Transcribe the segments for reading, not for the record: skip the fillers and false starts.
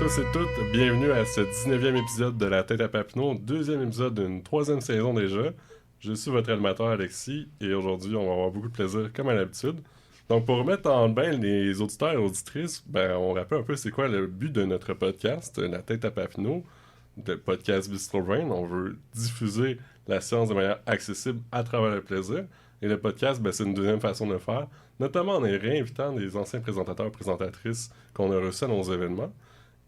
tous et toutes, bienvenue à ce 19e épisode de La Tête à Papineau, deuxième épisode d'une troisième saison déjà. Je suis votre animateur Alexis et aujourd'hui on va avoir beaucoup de plaisir comme à l'habitude. Donc pour remettre en bain les auditeurs et auditrices, on rappelle un peu c'est quoi le but de notre podcast, La Tête à Papineau, le podcast Bistro Brain. On veut diffuser la science de manière accessible à travers le plaisir. Et le podcast, c'est une deuxième façon de le faire, notamment en réinvitant des anciens présentateurs et présentatrices qu'on a reçus à nos événements.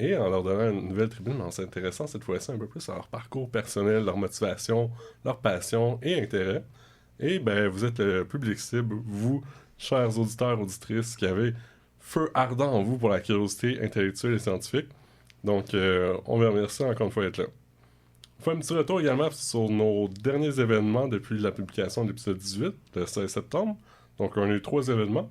Et en leur donnant une nouvelle tribune, en s'intéressant cette fois-ci un peu plus à leur parcours personnel, leur motivation, leur passion et intérêt. Et vous êtes le public cible, vous, chers auditeurs, auditrices, qui avez feu ardent en vous pour la curiosité intellectuelle et scientifique. Donc, on vous remercie encore une fois d'être là. On fait un petit retour également sur nos derniers événements depuis la publication de l'épisode 18, le 16 septembre. Donc, on a eu 3 événements.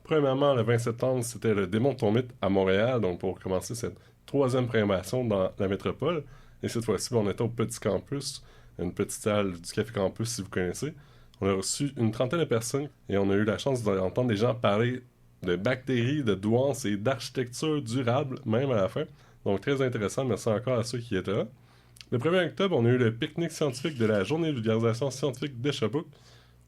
Premièrement, le 20 septembre, c'était le Démon de ton mythe à Montréal, donc pour commencer cette 3e programmation dans la métropole. Et cette fois-ci, on était au Petit Campus, une petite salle du Café Campus, si vous connaissez. On a reçu une trentaine de personnes et on a eu la chance d'entendre des gens parler de bactéries, de douance et d'architecture durable, même à la fin. Donc, très intéressant. Merci encore à ceux qui étaient là. Le 1er octobre, on a eu le pique-nique scientifique de la Journée de vulgarisation scientifique de Sherbrooke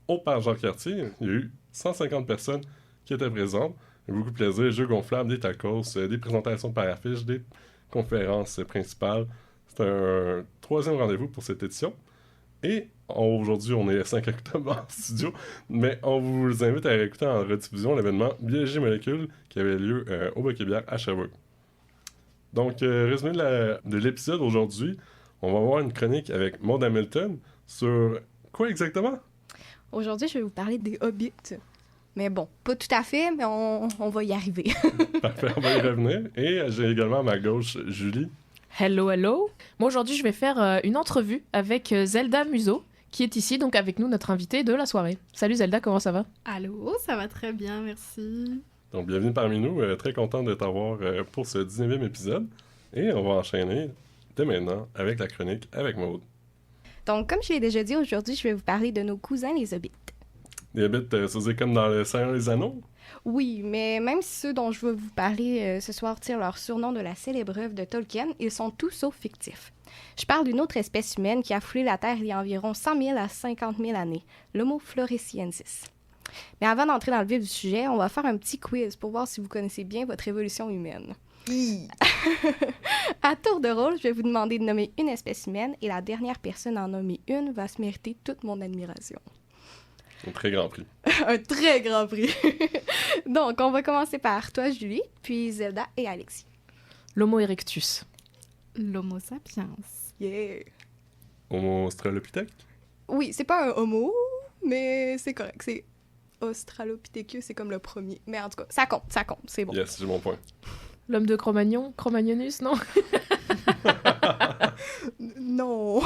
au Parc Jean-Cartier. Il y a eu 150 personnes qui étaient présentes. Il y a beaucoup de plaisir, jeux gonflables, des tacos, des présentations par affiche, des conférences principales. C'est un 3e rendez-vous pour cette édition. Et aujourd'hui, on est le 5 octobre en studio, mais on vous invite à écouter en rediffusion l'événement Biologie Molécule qui avait lieu au Bois-Québec à Sherbrooke. Donc, résumé de l'épisode aujourd'hui, on va avoir une chronique avec Maud Hamilton sur quoi exactement? Aujourd'hui, je vais vous parler des hobbits. Mais bon, pas tout à fait, mais on va y arriver. Parfait, on va y revenir. Et j'ai également à ma gauche Julie. Hello, hello. Moi, aujourd'hui, je vais faire une entrevue avec Zelda Museau, qui est ici, donc avec nous, notre invitée de la soirée. Salut Zelda, comment ça va? Allô, ça va très bien, merci. Donc, bienvenue parmi nous. Très content de t'avoir pour ce 19e épisode. Et on va enchaîner dès maintenant avec la chronique avec Maud. Donc, comme je l'ai déjà dit, aujourd'hui, je vais vous parler de nos cousins les hobbits. Les hobbits, c'est comme dans le Seigneur des Anneaux? Oui, mais même si ceux dont je vais vous parler ce soir tirent leur surnom de la célèbre œuvre de Tolkien, ils sont tous sauf fictifs. Je parle d'une autre espèce humaine qui a foulé la Terre il y a environ 100 000 à 50 000 années, l'Homo floresiensis. Mais avant d'entrer dans le vif du sujet, on va faire un petit quiz pour voir si vous connaissez bien votre évolution humaine. À tour de rôle, je vais vous demander de nommer une espèce humaine et la dernière personne à en nommer une va se mériter toute mon admiration. Un très grand prix. Un très grand prix. Donc, on va commencer par toi, Julie, puis Zelda et Alexis. L'Homo erectus. L'Homo sapiens. Yeah! Homo australopithèque? Oui, c'est pas un homo, mais c'est correct. C'est Australopithecus, c'est comme le premier. Mais en tout cas, ça compte, c'est bon. Yes, j'ai mon point. L'homme de Cro-Magnon? Cro-Magnonus, non? Non!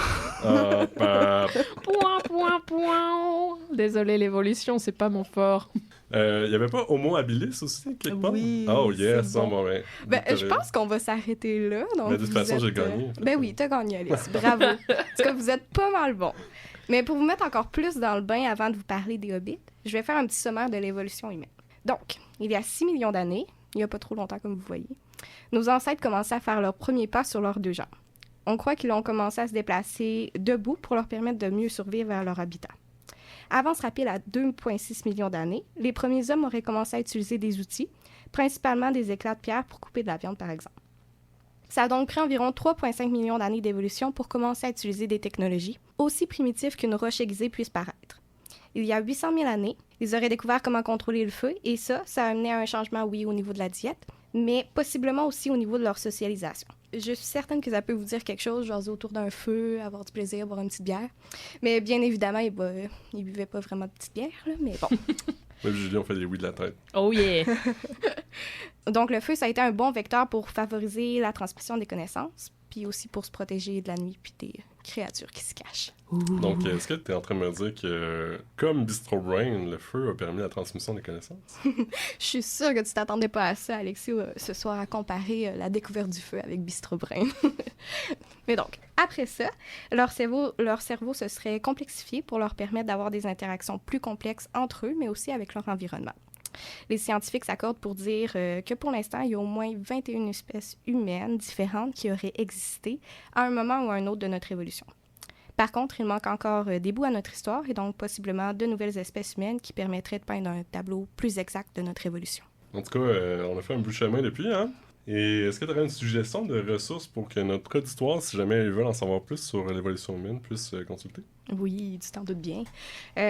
Point. Désolé, l'évolution, c'est pas mon fort. Il y avait pas Homo habilis aussi, quelque part? Oui, oh yes, c'est bon. Je pense qu'on va s'arrêter là. Donc mais de toute façon, j'ai gagné. Oui, t'as gagné, Alice. Bravo. En tout cas, vous êtes pas mal bon. Mais pour vous mettre encore plus dans le bain avant de vous parler des hobbits, je vais faire un petit sommaire de l'évolution humaine. Donc, il y a 6 millions d'années, il n'y a pas trop longtemps comme vous voyez, nos ancêtres commençaient à faire leurs premiers pas sur leurs 2 jambes. On croit qu'ils ont commencé à se déplacer debout pour leur permettre de mieux survivre vers leur habitat. Avance rapide à 2,6 millions d'années, les premiers hommes auraient commencé à utiliser des outils, principalement des éclats de pierre pour couper de la viande par exemple. Ça a donc pris environ 3,5 millions d'années d'évolution pour commencer à utiliser des technologies aussi primitives qu'une roche aiguisée puisse paraître. Il y a 800 000 années, ils auraient découvert comment contrôler le feu et ça a amené à un changement, oui, au niveau de la diète, mais possiblement aussi au niveau de leur socialisation. Je suis certaine que ça peut vous dire quelque chose, jaser autour d'un feu, avoir du plaisir, boire une petite bière. Mais bien évidemment, ils buvaient pas vraiment de petite bière, là, mais bon. Même Julien, on fait des oui de la tête. Oh yeah! Donc, le feu, ça a été un bon vecteur pour favoriser la transmission des connaissances, puis aussi pour se protéger de la nuit puis des créatures qui se cachent. Donc, est-ce que tu es en train de me dire que, comme Bistro Brain, le feu a permis la transmission des connaissances? Je suis sûre que tu t'attendais pas à ça, Alexis, ce soir, à comparer la découverte du feu avec Bistro Brain. Mais donc, après ça, leur cerveau se serait complexifié pour leur permettre d'avoir des interactions plus complexes entre eux, mais aussi avec leur environnement. Les scientifiques s'accordent pour dire que pour l'instant, il y a au moins 21 espèces humaines différentes qui auraient existé à un moment ou à un autre de notre évolution. Par contre, il manque encore des bouts à notre histoire et donc possiblement de nouvelles espèces humaines qui permettraient de peindre un tableau plus exact de notre évolution. En tout cas, on a fait un bout de chemin depuis, hein? Et est-ce que tu aurais une suggestion de ressources pour que notre auditoire, si jamais ils veulent en savoir plus sur l'évolution humaine, puisse consulter? Oui, tu t'en doutes bien.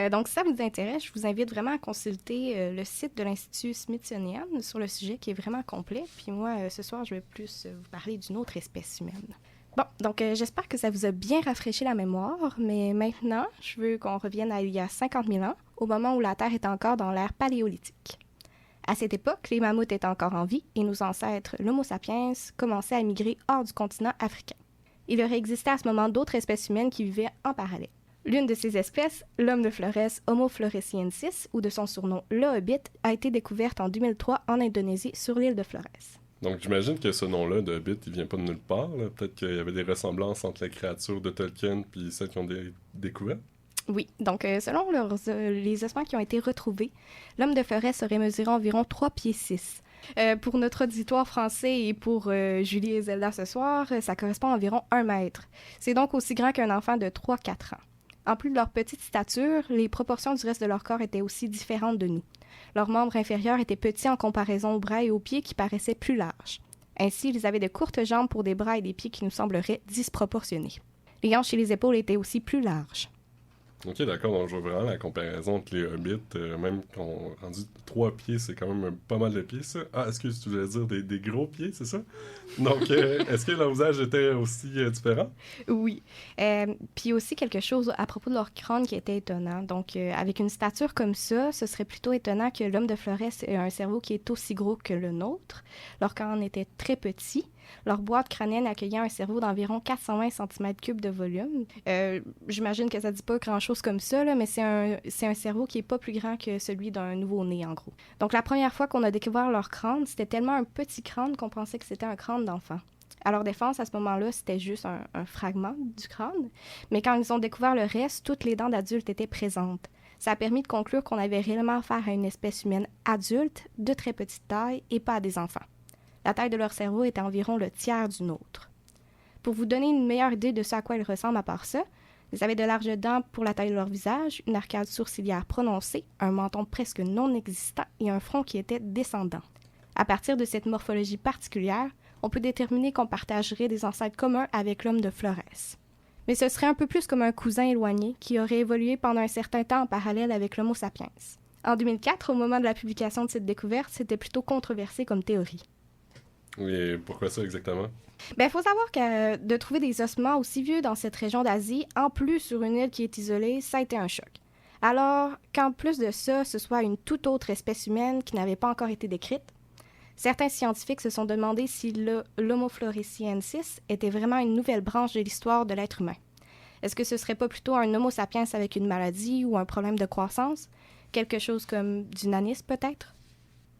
Donc, si ça vous intéresse, je vous invite vraiment à consulter le site de l'Institut Smithsonian sur le sujet qui est vraiment complet. Puis moi, ce soir, je vais plus vous parler d'une autre espèce humaine. Bon, donc j'espère que ça vous a bien rafraîchi la mémoire, mais maintenant, je veux qu'on revienne à il y a 50 000 ans, au moment où la Terre était encore dans l'ère paléolithique. À cette époque, les mammouths étaient encore en vie et nos ancêtres, l'Homo sapiens, commençaient à migrer hors du continent africain. Il aurait existé à ce moment d'autres espèces humaines qui vivaient en parallèle. L'une de ces espèces, l'homme de Flores Homo floresiensis, ou de son surnom le Hobbit, a été découverte en 2003 en Indonésie sur l'île de Flores. Donc, j'imagine que ce nom-là de Hobbit, il vient pas de nulle part. Là. Peut-être qu'il y avait des ressemblances entre la créature de Tolkien puis celles qui ont découvert. Oui, donc selon les ossements qui ont été retrouvés, l'homme de Flores aurait mesuré environ 3 pieds 6. Pour notre auditoire français et pour Julie et Zelda ce soir, ça correspond à environ 1 mètre. C'est donc aussi grand qu'un enfant de 3-4 ans. En plus de leur petite stature, les proportions du reste de leur corps étaient aussi différentes de nous. Leurs membres inférieurs étaient petits en comparaison aux bras et aux pieds qui paraissaient plus larges. Ainsi, ils avaient de courtes jambes pour des bras et des pieds qui nous sembleraient disproportionnés. Les hanches et les épaules étaient aussi plus larges. Ok, d'accord, donc je vois vraiment la comparaison entre les hobbits, même qu'on rendu 3 pieds, c'est quand même pas mal de pieds, ça. Ah, excuse, tu voulais dire des gros pieds, c'est ça? Donc, est-ce que leur usage était aussi différent? Oui. Puis aussi quelque chose à propos de leur crâne qui était étonnant. Donc, avec une stature comme ça, ce serait plutôt étonnant que l'homme de Flores ait un cerveau qui est aussi gros que le nôtre. Leur crâne était très petit. Leur boîte crânienne accueillait un cerveau d'environ 420 cm3 de volume. J'imagine que ça ne dit pas grand-chose comme ça, là, mais c'est un cerveau qui n'est pas plus grand que celui d'un nouveau-né, en gros. Donc, la première fois qu'on a découvert leur crâne, c'était tellement un petit crâne qu'on pensait que c'était un crâne d'enfant. À leur défense, à ce moment-là, c'était juste un fragment du crâne. Mais quand ils ont découvert le reste, toutes les dents d'adultes étaient présentes. Ça a permis de conclure qu'on avait réellement affaire à une espèce humaine adulte, de très petite taille, et pas à des enfants. La taille de leur cerveau était environ le tiers du nôtre. Pour vous donner une meilleure idée de ce à quoi ils ressemblent à part ça, ils avaient de larges dents pour la taille de leur visage, une arcade sourcilière prononcée, un menton presque non existant et un front qui était descendant. À partir de cette morphologie particulière, on peut déterminer qu'on partagerait des ancêtres communs avec l'homme de Flores. Mais ce serait un peu plus comme un cousin éloigné qui aurait évolué pendant un certain temps en parallèle avec l'Homo sapiens. En 2004, au moment de la publication de cette découverte, c'était plutôt controversé comme théorie. Et pourquoi ça exactement? Il faut savoir que de trouver des ossements aussi vieux dans cette région d'Asie, en plus sur une île qui est isolée, ça a été un choc. Alors, qu'en plus de ça, ce soit une toute autre espèce humaine qui n'avait pas encore été décrite, certains scientifiques se sont demandé si l'Homo floresiensis était vraiment une nouvelle branche de l'histoire de l'être humain. Est-ce que ce serait pas plutôt un Homo sapiens avec une maladie ou un problème de croissance? Quelque chose comme du nanisme peut-être?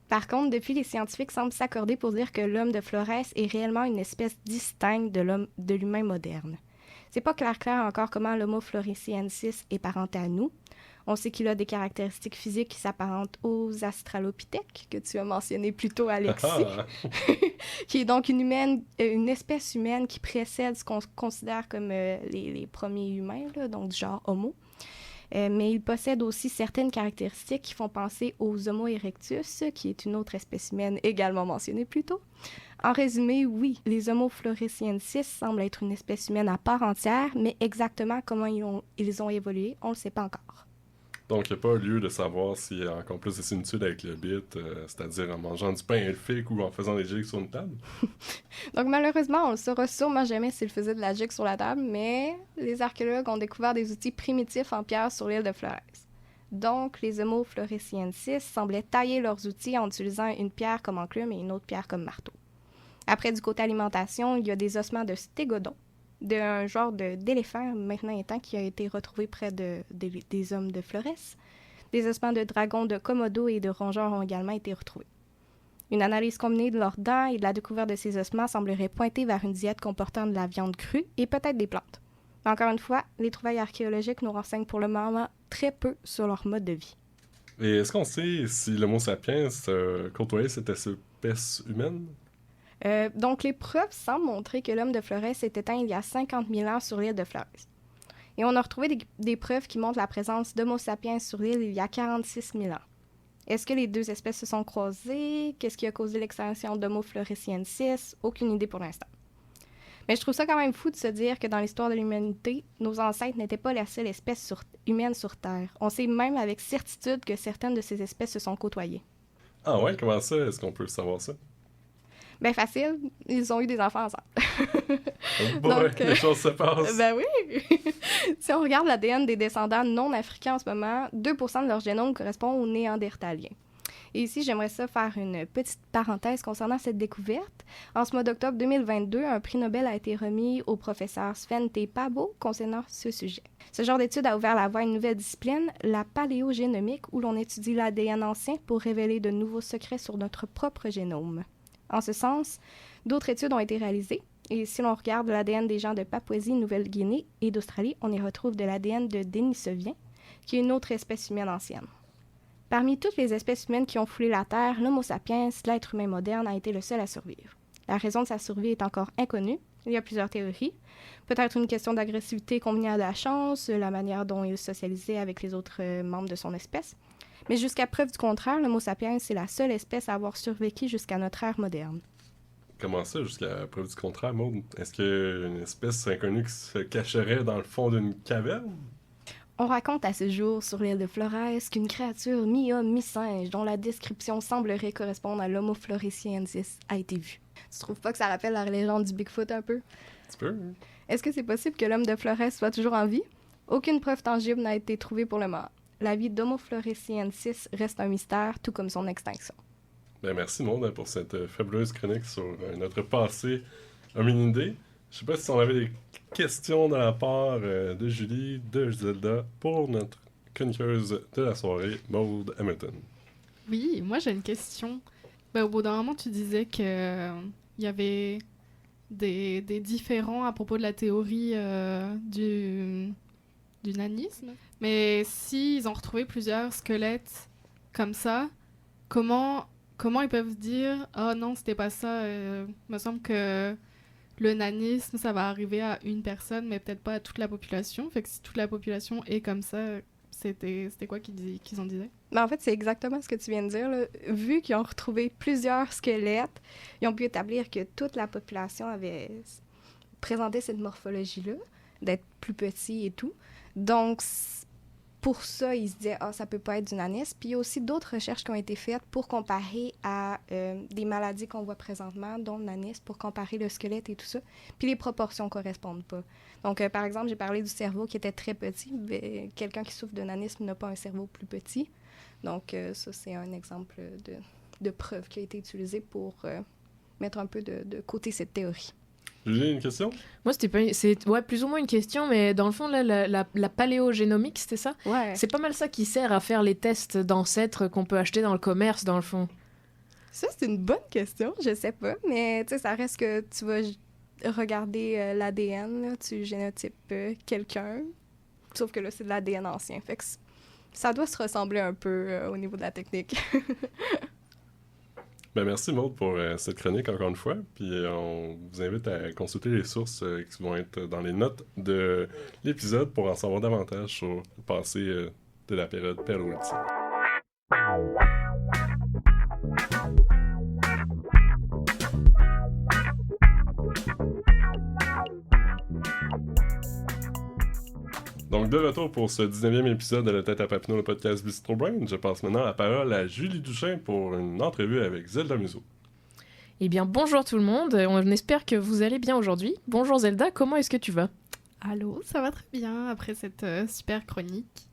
Par contre, depuis, les scientifiques semblent s'accorder pour dire que l'homme de Flores est réellement une espèce distincte de l'humain moderne. C'est pas clair encore comment l'Homo floresiensis est parenté à nous. On sait qu'il a des caractéristiques physiques qui s'apparentent aux australopithèques, que tu as mentionné plus tôt, Alexis, qui est donc une espèce humaine qui précède ce qu'on considère comme les premiers humains, là, donc du genre Homo. Mais il possède aussi certaines caractéristiques qui font penser aux Homo erectus, qui est une autre espèce humaine également mentionnée plus tôt. En résumé, oui, les Homo floresiensis semblent être une espèce humaine à part entière, mais exactement comment ils ont évolué, on ne le sait pas encore. Donc, il n'y a pas lieu de savoir s'il y a encore plus de similitudes avec le bit, c'est-à-dire en mangeant du pain elfique ou en faisant des jigs sur une table. Donc, malheureusement, on ne le saura sûrement jamais s'il faisait de la jig sur la table, mais les archéologues ont découvert des outils primitifs en pierre sur l'île de Flores. Donc, les Homo floresiensis semblaient tailler leurs outils en utilisant une pierre comme enclume et une autre pierre comme marteau. Après, du côté alimentation, il y a des ossements de stégodon, d'un genre d'éléphant maintenant éteint qui a été retrouvé près des hommes de Flores. Des ossements de dragons de Komodo et de rongeurs ont également été retrouvés. Une analyse combinée de leurs dents et de la découverte de ces ossements semblerait pointer vers une diète comportant de la viande crue et peut-être des plantes. Mais encore une fois, les trouvailles archéologiques nous renseignent pour le moment très peu sur leur mode de vie. Et est-ce qu'on sait si l'Homo sapiens côtoyait cette espèce humaine? Donc, les preuves semblent montrer que l'homme de Flores s'est éteint il y a 50 000 ans sur l'île de Flores. Et on a retrouvé des preuves qui montrent la présence d'Homo sapiens sur l'île il y a 46 000 ans. Est-ce que les deux espèces se sont croisées? Qu'est-ce qui a causé l'extinction d'Homo floresiensis? Aucune idée pour l'instant. Mais je trouve ça quand même fou de se dire que dans l'histoire de l'humanité, nos ancêtres n'étaient pas la seule espèce humaine sur Terre. On sait même avec certitude que certaines de ces espèces se sont côtoyées. Ah ouais, comment ça? Est-ce qu'on peut savoir ça? Ben facile, ils ont eu des enfants ensemble. Donc, les choses se passent. Ben oui! Si on regarde l'ADN des descendants non africains en ce moment, 2% de leur génome correspond aux Néandertaliens. Et ici, j'aimerais ça faire une petite parenthèse concernant cette découverte. En ce mois d'octobre 2022, un prix Nobel a été remis au professeur Svante Pääbo concernant ce sujet. Ce genre d'étude a ouvert la voie à une nouvelle discipline, la paléogénomique, où l'on étudie l'ADN ancien pour révéler de nouveaux secrets sur notre propre génome. En ce sens, d'autres études ont été réalisées, et si l'on regarde l'ADN des gens de Papouasie, Nouvelle-Guinée et d'Australie, on y retrouve de l'ADN de Denisovien, qui est une autre espèce humaine ancienne. Parmi toutes les espèces humaines qui ont foulé la Terre, l'Homo sapiens, l'être humain moderne, a été le seul à survivre. La raison de sa survie est encore inconnue. Il y a plusieurs théories. Peut-être une question d'agressivité combinée à de la chance, la manière dont il socialisait avec les autres membres de son espèce. Mais jusqu'à preuve du contraire, l'Homo sapiens est la seule espèce à avoir survécu jusqu'à notre ère moderne. Comment ça, jusqu'à preuve du contraire, Maud? Est-ce qu'il y a une espèce inconnue qui se cacherait dans le fond d'une caverne? On raconte à ce jour sur l'île de Flores qu'une créature mi-homme, mi-singe, dont la description semblerait correspondre à l'Homo floresiensis, a été vue. Tu trouves pas que ça rappelle la légende du Bigfoot un peu? Un petit peu. Est-ce que c'est possible que l'homme de Flores soit toujours en vie? Aucune preuve tangible n'a été trouvée pour le moment. La vie d'Homo floresiensis reste un mystère, tout comme son extinction. Ben merci, Maud, pour cette fabuleuse chronique sur notre passé hominidé. Je sais pas si on avait des questions de la part de Julie, de Zelda, pour notre chroniqueuse de la soirée, Maud Hamilton. Oui, moi j'ai une question. Au bout d'un moment, tu disais que il y avait des différends à propos de la théorie du nanisme. Mais s'ils ont retrouvé plusieurs squelettes comme ça, comment ils peuvent dire « Ah non, c'était pas ça. Il me semble que le nanisme, ça va arriver à une personne, mais peut-être pas à toute la population. » Fait que si toute la population est comme ça, c'était quoi qu'ils en disaient? Ben en fait, c'est exactement ce que tu viens de dire, là. Vu qu'ils ont retrouvé plusieurs squelettes, ils ont pu établir que toute la population avait présenté cette morphologie-là, d'être plus petit et tout. Donc, pour ça, ils se disaient « Ah, ça peut pas être du nanisme ». Puis il y a aussi d'autres recherches qui ont été faites pour comparer à des maladies qu'on voit présentement, dont le nanisme, pour comparer le squelette et tout ça. Puis les proportions ne correspondent pas. Donc, par exemple, j'ai parlé du cerveau qui était très petit. Mais quelqu'un qui souffre de nanisme n'a pas un cerveau plus petit. Donc, ça, c'est un exemple de preuve qui a été utilisé pour mettre un peu de côté cette théorie. Julie, une question? Moi, c'est plus ou moins une question, mais dans le fond, là, la paléogénomique, c'était ça? Ouais. C'est pas mal ça qui sert à faire les tests d'ancêtres qu'on peut acheter dans le commerce, dans le fond. Ça, c'est une bonne question, je sais pas, mais tu sais, ça reste que tu vas regarder l'ADN, là, tu génotypes quelqu'un, sauf que là, c'est de l'ADN ancien, fait que ça doit se ressembler un peu au niveau de la technique. Ben merci Maud pour cette chronique encore une fois. Puis on vous invite à consulter les sources qui vont être dans les notes de l'épisode pour en savoir davantage sur le passé de la période paléolithique. Donc, de retour pour ce 19e épisode de La Tête à Papineau, le podcast Bistro Brain, je passe maintenant la parole à Julie Duchain pour une entrevue avec Zelda Museau. Eh bien, bonjour tout le monde, on espère que vous allez bien aujourd'hui. Bonjour Zelda, comment est-ce que tu vas? Allô, ça va très bien après cette super chronique.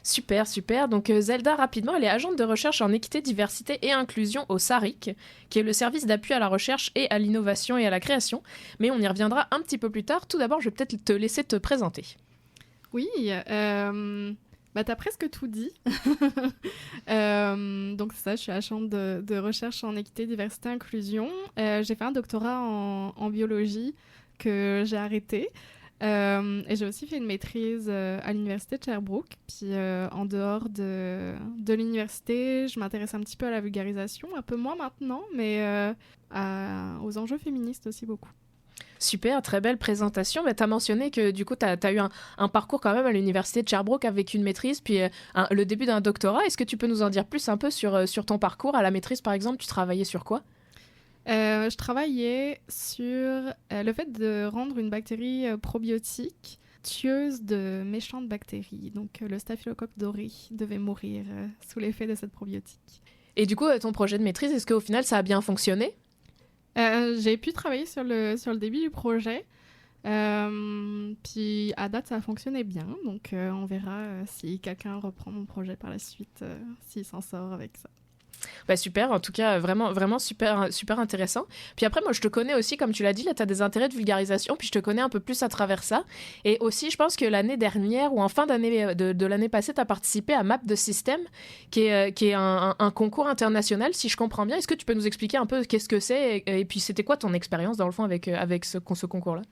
Super, super. Donc Zelda, rapidement, elle est agente de recherche en équité, diversité et inclusion au SARIC, qui est le service d'appui à la recherche et à l'innovation et à la création. Mais on y reviendra un petit peu plus tard. Tout d'abord, je vais peut-être te laisser te présenter. Oui, t'as presque tout dit. Donc c'est ça, je suis agente de recherche en équité, diversité, inclusion. J'ai fait un doctorat en biologie que j'ai arrêté. Et j'ai aussi fait une maîtrise à l'université de Sherbrooke. Puis en dehors de l'université, je m'intéresse un petit peu à la vulgarisation, un peu moins maintenant, mais aux enjeux féministes aussi beaucoup. Super, très belle présentation. Tu as mentionné que du coup, tu as eu un parcours quand même à l'université de Sherbrooke avec une maîtrise, puis le début d'un doctorat. Est-ce que tu peux nous en dire plus un peu sur ton parcours à la maîtrise, par exemple? Tu travaillais sur quoi? Je travaillais sur le fait de rendre une bactérie probiotique tueuse de méchantes bactéries. Donc le staphylocoque doré devait mourir sous l'effet de cette probiotique. Et du coup, ton projet de maîtrise, est-ce qu'au final, ça a bien fonctionné? J'ai pu travailler sur le début du projet. Puis à date, ça a fonctionné bien. Donc on verra si quelqu'un reprend mon projet par la suite, s'il s'en sort avec ça. Bah super, en tout cas, vraiment, vraiment super, super intéressant. Puis après, moi, je te connais aussi, comme tu l'as dit, là, tu as des intérêts de vulgarisation, puis je te connais un peu plus à travers ça. Et aussi, je pense que l'année dernière, ou en fin d'année de l'année passée, tu as participé à Map de Système, qui est un concours international, si je comprends bien. Est-ce que tu peux nous expliquer un peu qu'est-ce que c'est, et puis c'était quoi ton expérience, dans le fond, avec ce concours-là?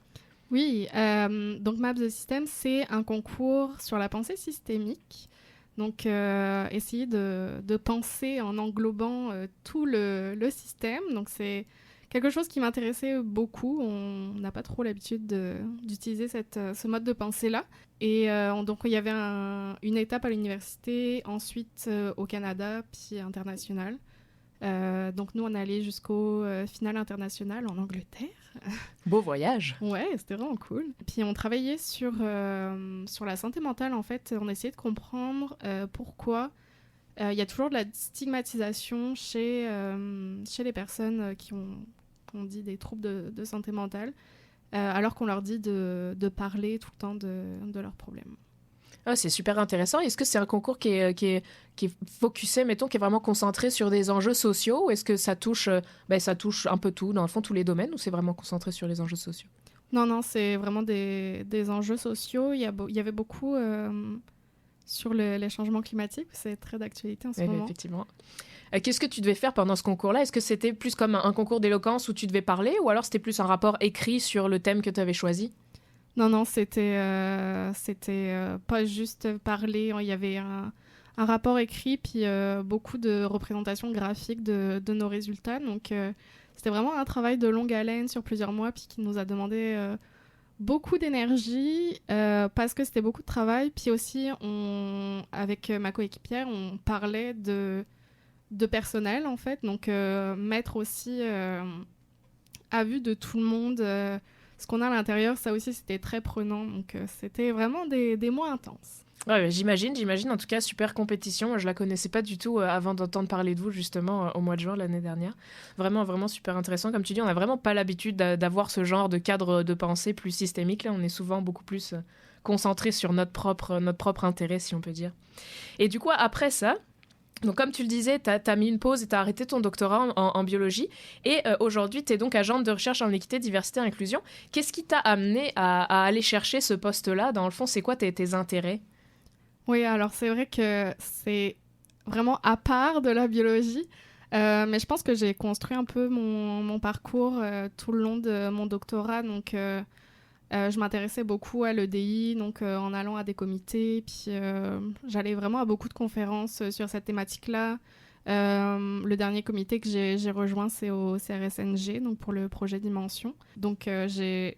Oui, donc Map the System, c'est un concours sur la pensée systémique. Donc, essayer de penser en englobant tout le système. Donc, c'est quelque chose qui m'intéressait beaucoup. On n'a pas trop l'habitude d'utiliser ce mode de pensée-là. Et donc, il y avait une étape à l'université, ensuite au Canada, puis international. Donc, nous, on allait jusqu'au final international en Angleterre. Beau voyage. Ouais, c'était vraiment cool. Puis on travaillait sur la santé mentale, en fait. On essayait de comprendre pourquoi il y a toujours de la stigmatisation chez les personnes qui ont dit des troubles de santé mentale, alors qu'on leur dit de parler tout le temps de leurs problèmes. Ah, c'est super intéressant. Est-ce que c'est un concours qui est focusé, mettons, qui est vraiment concentré sur des enjeux sociaux, ou est-ce que ça touche un peu tout, dans le fond, tous les domaines, ou c'est vraiment concentré sur les enjeux sociaux? Non, c'est vraiment des enjeux sociaux. Il y avait beaucoup sur les changements climatiques. C'est très d'actualité en ce moment. Effectivement. Qu'est-ce que tu devais faire pendant ce concours-là? Est-ce que c'était plus comme un concours d'éloquence où tu devais parler, ou alors c'était plus un rapport écrit sur le thème que tu avais choisi? Non, c'était pas juste parler. Il y avait un rapport écrit, puis beaucoup de représentations graphiques de nos résultats. Donc, c'était vraiment un travail de longue haleine sur plusieurs mois, puis qui nous a demandé beaucoup d'énergie, parce que c'était beaucoup de travail. Puis aussi, avec ma coéquipière, on parlait de personnel, en fait. Donc, mettre aussi à vue de tout le monde ce qu'on a à l'intérieur, ça aussi, c'était très prenant. Donc, c'était vraiment des mois intenses. Ouais, j'imagine. En tout cas, super compétition. Moi, je la connaissais pas du tout avant d'entendre parler de vous, justement, au mois de juin l'année dernière. Vraiment, vraiment super intéressant. Comme tu dis, on n'a vraiment pas l'habitude d'avoir ce genre de cadre de pensée plus systémique. Là, on est souvent beaucoup plus concentré sur notre propre intérêt, si on peut dire. Et du coup, après ça... Donc, comme tu le disais, tu as mis une pause et tu as arrêté ton doctorat en biologie. Et aujourd'hui, tu es donc agente de recherche en équité, diversité et inclusion. Qu'est-ce qui t'a amené à aller chercher ce poste-là? Dans le fond, c'est quoi tes intérêts? Oui, alors c'est vrai que c'est vraiment à part de la biologie. Mais je pense que j'ai construit un peu mon parcours tout le long de mon doctorat. Donc, je m'intéressais beaucoup à l'EDI, donc en allant à des comités, puis j'allais vraiment à beaucoup de conférences sur cette thématique-là. Le dernier comité que j'ai rejoint, c'est au CRSNG, donc pour le projet Dimension. Donc j'ai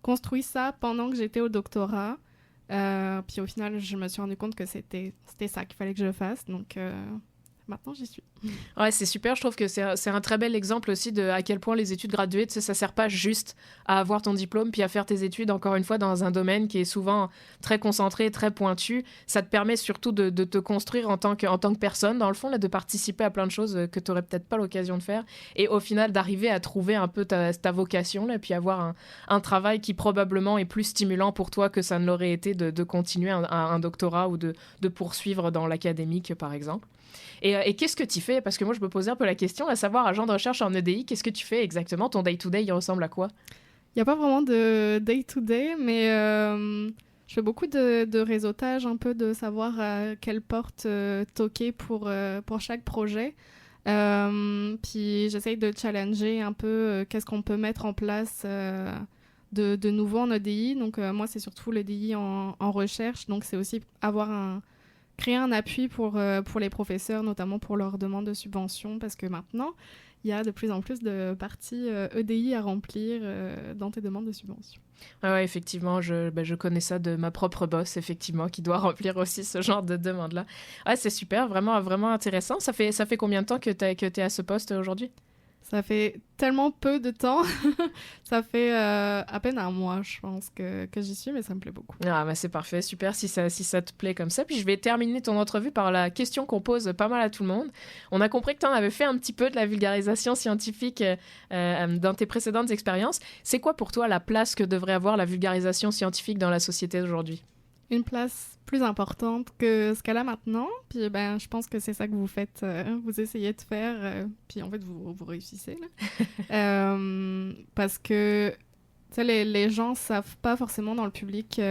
construit ça pendant que j'étais au doctorat. Puis au final, je me suis rendu compte que c'était ça qu'il fallait que je fasse. Donc maintenant j'y suis. Ouais, c'est super. Je trouve que c'est un très bel exemple aussi de à quel point les études graduées, tu sais, ça sert pas juste à avoir ton diplôme puis à faire tes études, encore une fois, dans un domaine qui est souvent très concentré, très pointu. Ça te permet surtout de te construire en tant que personne, dans le fond, là, de participer à plein de choses que tu n'aurais peut-être pas l'occasion de faire. Et au final, d'arriver à trouver un peu ta vocation, là, puis avoir un travail qui probablement est plus stimulant pour toi que ça ne l'aurait été de continuer un doctorat ou de poursuivre dans l'académique, par exemple. Et qu'est-ce que tu fais? Parce que moi, je me posais un peu la question, à savoir, agent de recherche en EDI, qu'est-ce que tu fais exactement? Ton day-to-day, il ressemble à quoi? Il n'y a pas vraiment de day-to-day, mais je fais beaucoup de réseautage, un peu de savoir à quelle porte toquer pour chaque projet. Puis j'essaye de challenger un peu qu'est-ce qu'on peut mettre en place de nouveau en EDI. Donc moi, c'est surtout l'EDI en recherche. Donc c'est aussi créer un appui pour les professeurs, notamment pour leurs demandes de subventions, parce que maintenant, il y a de plus en plus de parties EDI à remplir dans tes demandes de subventions. Ouais, effectivement, je connais ça de ma propre boss, effectivement, qui doit remplir aussi ce genre de demande-là. Ouais, c'est super, vraiment, vraiment intéressant. Ça fait combien de temps que t'es à ce poste aujourd'hui? Ça fait tellement peu de temps. Ça fait à peine un mois, je pense, que j'y suis, mais ça me plaît beaucoup. Ah, bah c'est parfait, super si ça te plaît comme ça. Puis je vais terminer ton entrevue par la question qu'on pose pas mal à tout le monde. On a compris que tu en avais fait un petit peu de la vulgarisation scientifique dans tes précédentes expériences. C'est quoi pour toi la place que devrait avoir la vulgarisation scientifique dans la société d'aujourd'hui? Une place plus importante que ce qu'elle a maintenant. Puis ben, je pense que c'est ça que vous faites. Vous essayez de faire, puis en fait, vous réussissez. Là. Parce que les gens ne savent pas forcément dans le public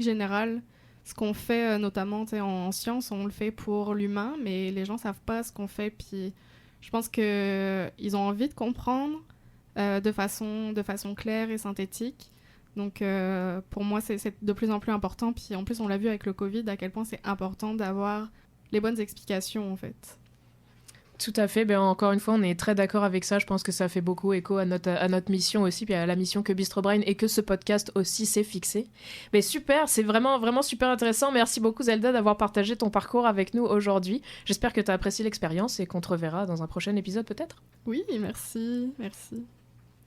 général ce qu'on fait, notamment en sciences, on le fait pour l'humain, mais les gens ne savent pas ce qu'on fait. Puis je pense qu'ils ont envie de comprendre de façon claire et synthétique. Donc, pour moi, c'est de plus en plus important. Puis, en plus, on l'a vu avec le Covid, à quel point c'est important d'avoir les bonnes explications, en fait. Tout à fait. Ben, encore une fois, on est très d'accord avec ça. Je pense que ça fait beaucoup écho à notre mission aussi, puis à la mission que Bistro Brain et que ce podcast aussi s'est fixé. Mais super, c'est vraiment, vraiment super intéressant. Merci beaucoup, Zelda, d'avoir partagé ton parcours avec nous aujourd'hui. J'espère que tu as apprécié l'expérience et qu'on te reverra dans un prochain épisode, peut-être. Oui, merci.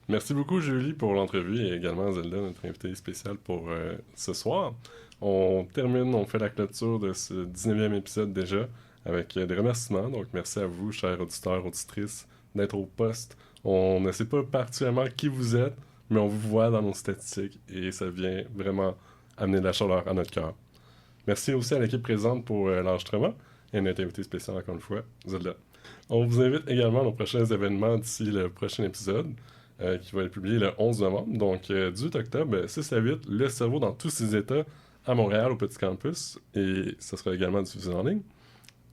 Merci beaucoup, Julie, pour l'entrevue et également Zelda, notre invitée spéciale pour ce soir. On fait la clôture de ce 19e épisode déjà avec des remerciements. Donc, merci à vous, chers auditeurs, auditrices, d'être au poste. On ne sait pas particulièrement qui vous êtes, mais on vous voit dans nos statistiques et ça vient vraiment amener de la chaleur à notre cœur. Merci aussi à l'équipe présente pour l'enregistrement et à notre invité spécial, encore une fois, Zelda. On vous invite également à nos prochains événements d'ici le prochain épisode. Qui va être publié le 11 novembre. Donc, du 8 octobre, 6 à 8, le cerveau dans tous ses états à Montréal, au Petit Campus. Et ça sera également diffusé en ligne.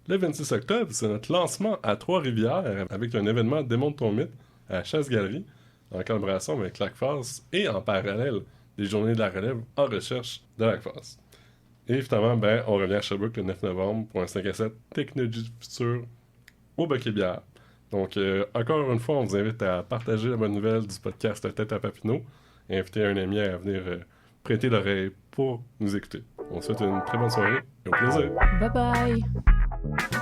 Le 26 octobre, c'est notre lancement à Trois-Rivières avec un événement Démontre ton mythe à Chasse-Galerie en collaboration avec l'ACFAS et en parallèle des Journées de la relève en recherche de l'ACFAS. Et évidemment, on revient à Sherbrooke le 9 novembre pour un 5 à 7 Technologie du futur au Boquet-Bière. Donc, encore une fois, on vous invite à partager la bonne nouvelle du podcast Tête à Papineau et inviter un ami à venir prêter l'oreille pour nous écouter. On vous souhaite une très bonne soirée et au plaisir! Bye bye!